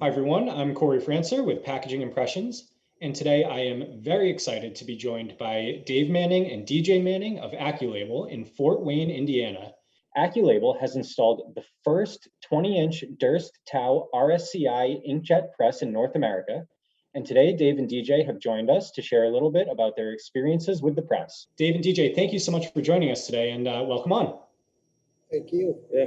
Hi everyone, I'm Corey Francer with Packaging Impressions, and today I am very excited to be joined by Dave Manning and DJ Manning of Accu-Label in Fort Wayne, Indiana. Accu-Label has installed the first 20-inch Durst Tau RSCI inkjet press in North America, and today Dave and DJ have joined us to share a little bit about their experiences with the press. Dave and DJ, thank you so much for joining us today, and welcome on. Thank you. Yeah.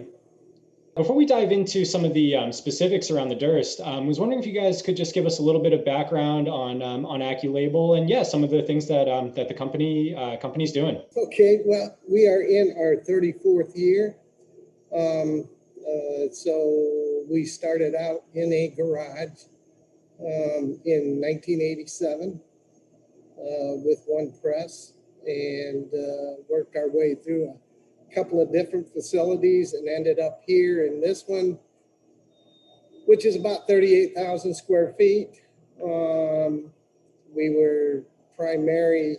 Before we dive into some of the specifics around the Durst, I was wondering if you guys could just give us a little bit of background on Accu-Label and some of the things that that the company's doing. Okay, well, we are in our 34th year. So we started out in a garage in 1987 with one press and worked our way through a couple of different facilities and ended up here in this one, which is about 38,000 square feet. We were primary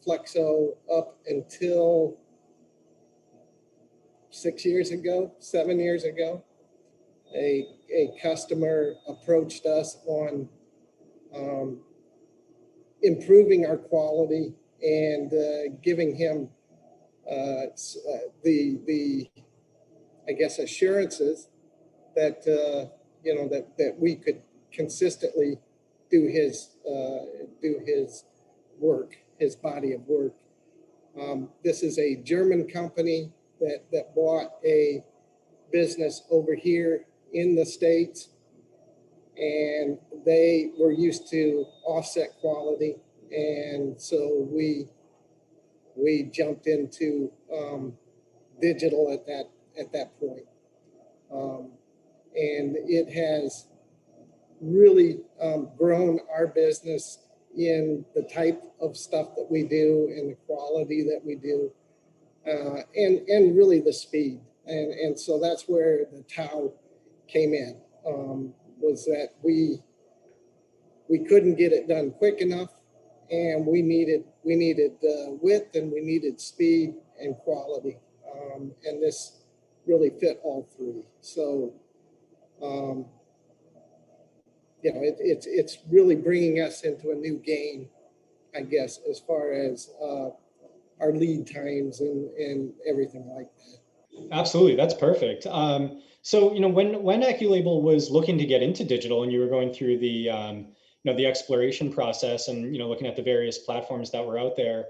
Flexo up until 7 years ago. A customer approached us on improving our quality and giving him the I guess assurances that that we could consistently do his work, his body of work. This is a German company that bought a business over here in the States, and they were used to offset quality, and so we jumped into digital at that point, and it has really grown our business in the type of stuff that we do and the quality that we do, and really the speed, and so that's where the Tau came in. Was that we couldn't get it done quick enough, and we needed width, and we needed speed and quality, and this really fit all three. So, it's really bringing us into a new game, I guess, as far as our lead times and everything like that. Absolutely, that's perfect. So when Accu-Label was looking to get into digital, and you were going through the the exploration process and looking at the various platforms that were out there,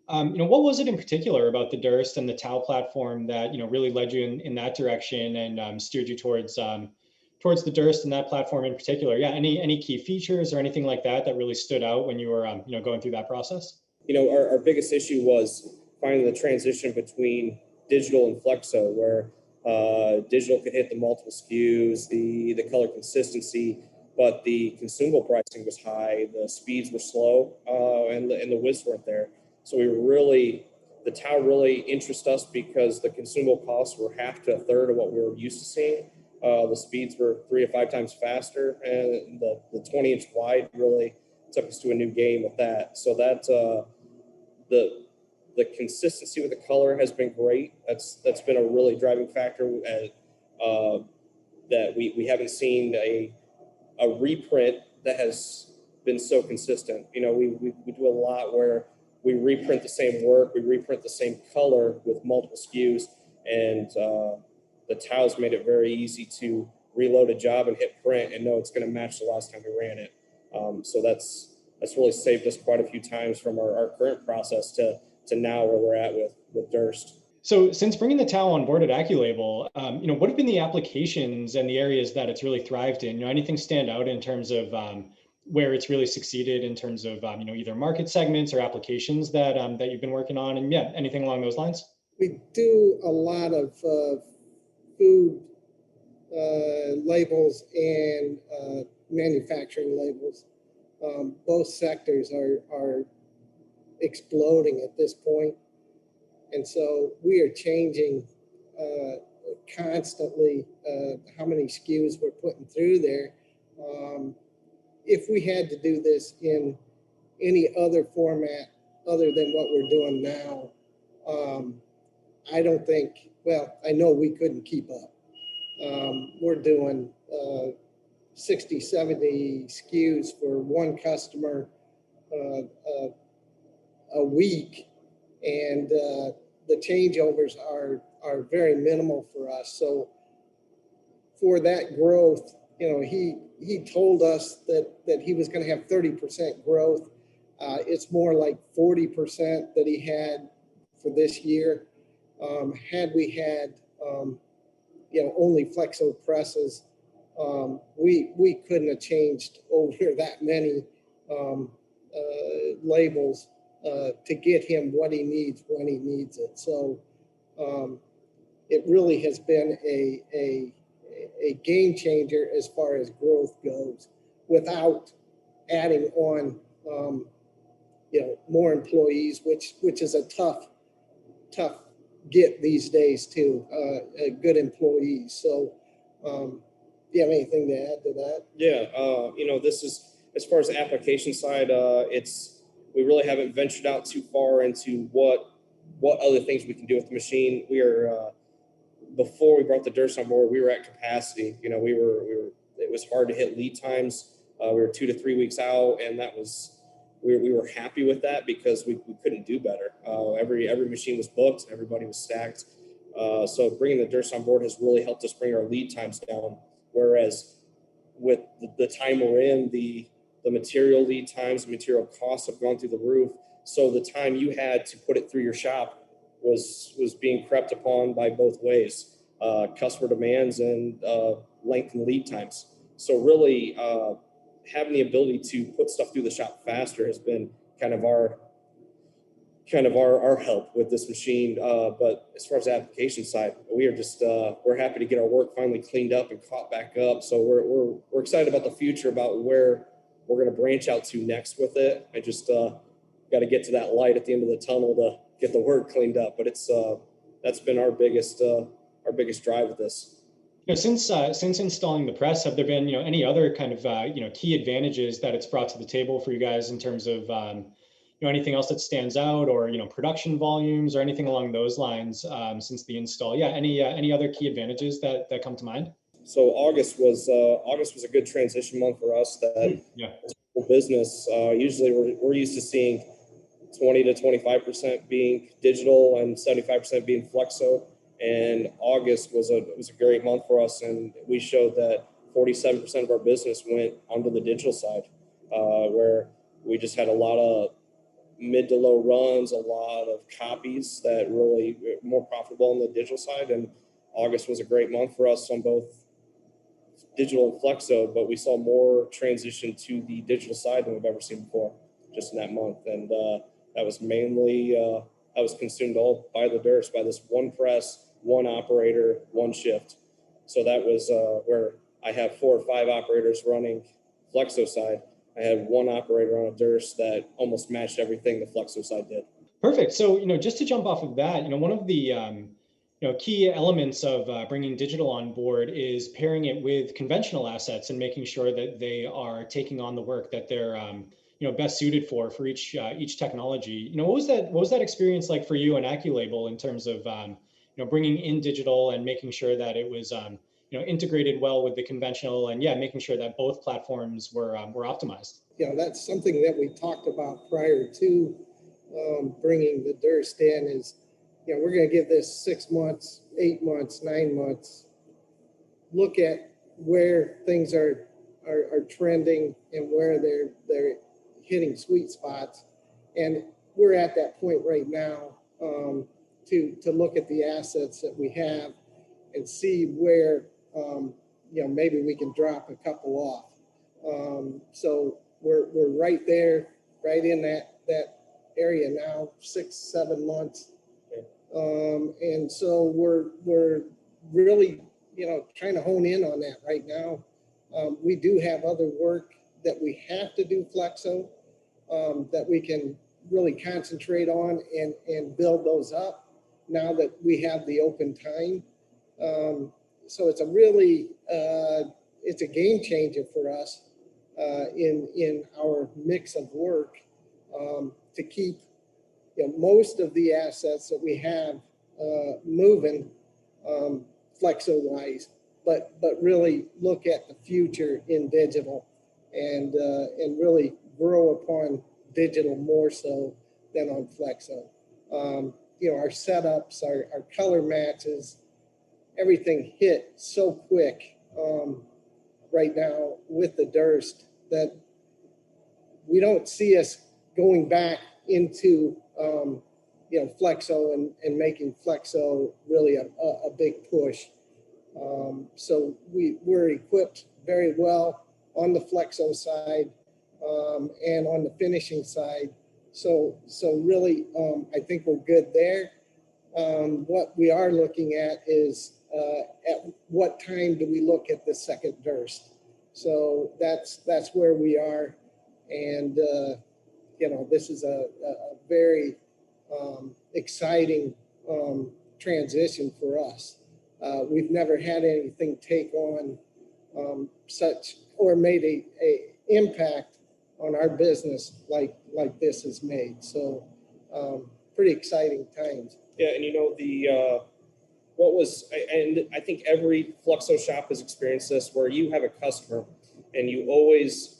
what was it in particular about the Durst and the Tau platform that really led you in that direction and steered you towards the Durst and that platform in particular? Yeah, any key features or anything like that that really stood out when you were going through that process? Our biggest issue was finding the transition between digital and Flexo, where digital could hit the multiple SKUs, the color consistency, but the consumable pricing was high, the speeds were slow, and the widths weren't there. So the Tau really interested us because the consumable costs were half to a third of what we were used to seeing. The speeds were 3 to 5 times faster, and the 20-inch wide really took us to a new game with that. So that the consistency with the color has been great. That's been a really driving factor. That we haven't seen a reprint that has been so consistent. We do a lot where we reprint the same work, we reprint the same color with multiple SKUs, and the Tau's made it very easy to reload a job and hit print and know it's going to match the last time we ran it. So that's really saved us quite a few times from our current process to now where we're at with Durst. So since bringing the Tau on board at Accu-Label, what have been the applications and the areas that it's really thrived in? Anything stand out in terms of where it's really succeeded in terms of either market segments or applications that that you've been working on, and anything along those lines? We do a lot of food labels and manufacturing labels. Both sectors are exploding at this point, and so we are changing constantly how many SKUs we're putting through there. If we had to do this in any other format other than what we're doing now, I don't think, well, I know we couldn't keep up. We're doing 60, 70 SKUs for one customer a week, and the changeovers are very minimal for us. So for that growth, he told us that he was going to have 30% growth. It's more like 40% that he had for this year. Had we had only flexo presses, we couldn't have changed over that many labels to get him what he needs when he needs it. So it really has been a game changer as far as growth goes, without adding on more employees, which is a tough get these days too, good employees. So do you have anything to add to that? Yeah, this is, as far as the application side, we really haven't ventured out too far into what other things we can do with the machine. We are before we brought the DERS on board, we were at capacity. It was hard to hit lead times. We were 2 to 3 weeks out, and that was we were happy with that because we couldn't do better. Every machine was booked, everybody was stacked. So bringing the DERS on board has really helped us bring our lead times down. Whereas with the time we're in, the material lead times, material costs have gone through the roof. So the time you had to put it through your shop was being crept upon by both ways, customer demands and lengthened lead times. So really having the ability to put stuff through the shop faster has been kind of our help with this machine. But as far as the application side, we are just we're happy to get our work finally cleaned up and caught back up. So we're excited about the future, about where we're going to branch out to next with it. I just got to get to that light at the end of the tunnel to get the work cleaned up. But it's that's been our biggest drive with this. Since installing the press, have there been any other kind of key advantages that it's brought to the table for you guys in terms of anything else that stands out, or production volumes or anything along those lines since the install? Yeah, any other key advantages that come to mind? So August was a good transition month for us. That yeah. Business usually we're used to seeing 20 to 25% being digital and 75% being flexo. And August was a great month for us, and we showed that 47% of our business went onto the digital side, where we just had a lot of mid to low runs, a lot of copies that really were more profitable on the digital side. And August was a great month for us on both digital and flexo, but we saw more transition to the digital side than we've ever seen before just in that month. And that was mainly that was consumed all by the DERS, by this one press, one operator, one shift. So that was where I have 4 or 5 operators running flexo side. I had one operator on a DERS that almost matched everything the flexo side did. Perfect. So just to jump off of that, one of the key elements of bringing digital on board is pairing it with conventional assets and making sure that they are taking on the work that they're best suited for each technology. What was that experience like for you and Accu-Label in terms of bringing in digital and making sure that it was integrated well with the conventional, and making sure that both platforms were optimized? That's something that we talked about prior to bringing the DERS in. Is we're going to give this 6 months, 8 months, 9 months, look at where things are trending and where they're hitting sweet spots. And we're at that point right now to look at the assets that we have and see where maybe we can drop a couple off. So we're right there, right in that area now, 6, 7 months. And so we're really, trying to hone in on that right now. We do have other work that we have to do flexo that we can really concentrate on and build those up now that we have the open time. So it's a really, it's a game changer for us in our mix of work to keep most of the assets that we have moving flexo-wise. but really look at the future in digital and really grow upon digital more so than on Flexo. Our setups, our color matches, everything hit so quick right now with the Durst that we don't see us going back into Flexo and making Flexo really a big push. So we're equipped very well on the Flexo side and on the finishing side. So really, I think we're good there. What we are looking at is at what time do we look at the second Durst? So that's where we are. And, this is a very exciting transition for us. We've never had anything take on such or made a impact on our business like this is made. So pretty exciting times. Yeah, and and I think every Flexo shop has experienced this, where you have a customer and you always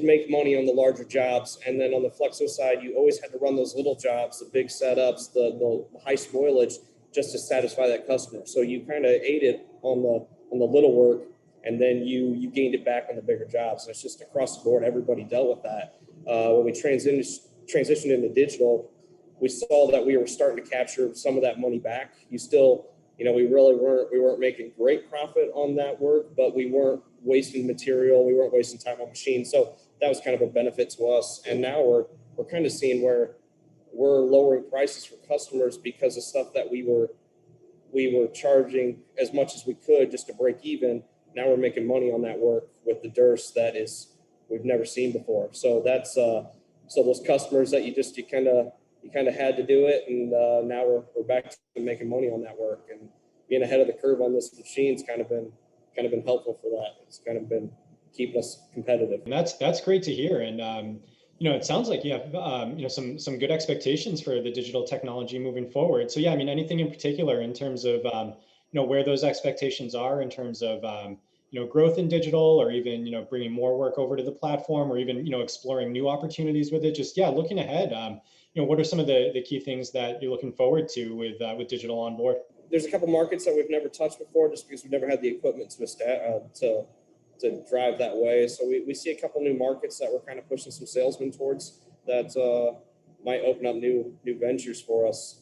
make money on the larger jobs, and then on the Flexo side, you always had to run those little jobs, the big setups, the high spoilage, just to satisfy that customer. So you kind of ate it on the little work, and then you gained it back on the bigger jobs. And it's just across the board, everybody dealt with that. When we transitioned into digital, we saw that we were starting to capture some of that money back. We weren't making great profit on that work, but we weren't wasting material. We weren't wasting time on machines. So that was kind of a benefit to us. And now we're kind of seeing where we're lowering prices for customers because of stuff that we were charging as much as we could just to break even. Now we're making money on that work with the Durst we've never seen before. So that's so those customers that you kind of had to do it, and now we're back to making money on that work, and being ahead of the curve on this machine's kind of been helpful for that. It's kind of been keeping us competitive. And that's great to hear. And it sounds like you have some good expectations for the digital technology moving forward. So yeah, I mean, anything in particular in terms of where those expectations are in terms of growth in digital, or even bringing more work over to the platform, or even exploring new opportunities with it. Just looking ahead. What are some of the key things that you're looking forward to with digital on board? There's a couple markets that we've never touched before, just because we've never had the equipment to drive that way. So we see a couple new markets that we're kind of pushing some salesmen towards that might open up new ventures for us.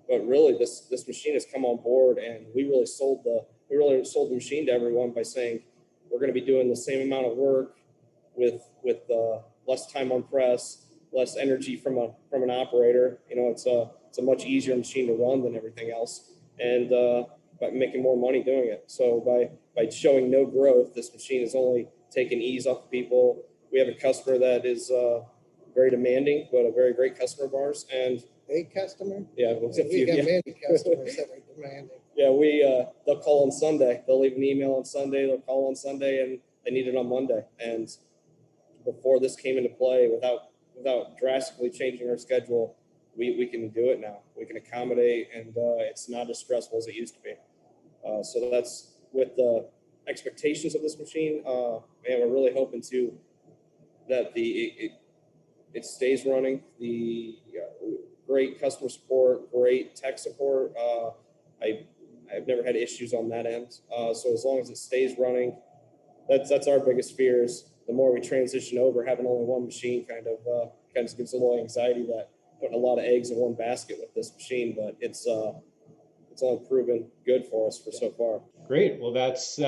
But really, this machine has come on board, and we really sold the machine to everyone by saying we're going to be doing the same amount of work with less time on press, less energy from an operator. It's a much easier machine to run than everything else, and by making more money doing it. So by showing no growth, this machine is only taking ease off people. We have a customer that is very demanding, but a very great customer of ours. And a customer? Yeah, we got many customers that are demanding. Yeah, they'll call on Sunday. They'll leave an email on Sunday. They'll call on Sunday, and they need it on Monday. And before this came into play, without drastically changing our schedule, we can do it now. We can accommodate, and it's not as stressful as it used to be. So that's with the expectations of this machine. And we're really hoping that it stays running. The great customer support, great tech support. I've never had issues on that end. So as long as it stays running, that's our biggest fears. The more we transition over, having only one machine kind of gives a little anxiety that putting a lot of eggs in one basket with this machine, but it's only proven good for us for so far. Great. Well, that's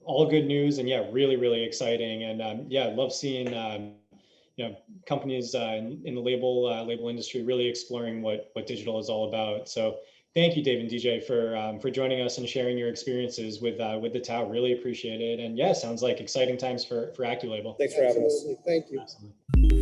all good news, and really, really exciting. And I love seeing companies in the label industry really exploring what digital is all about. So thank you, Dave and DJ, for joining us and sharing your experiences with the TAO. Really appreciate it. And sounds like exciting times for Accu-Label. Thanks for having us. Thank you. Absolutely.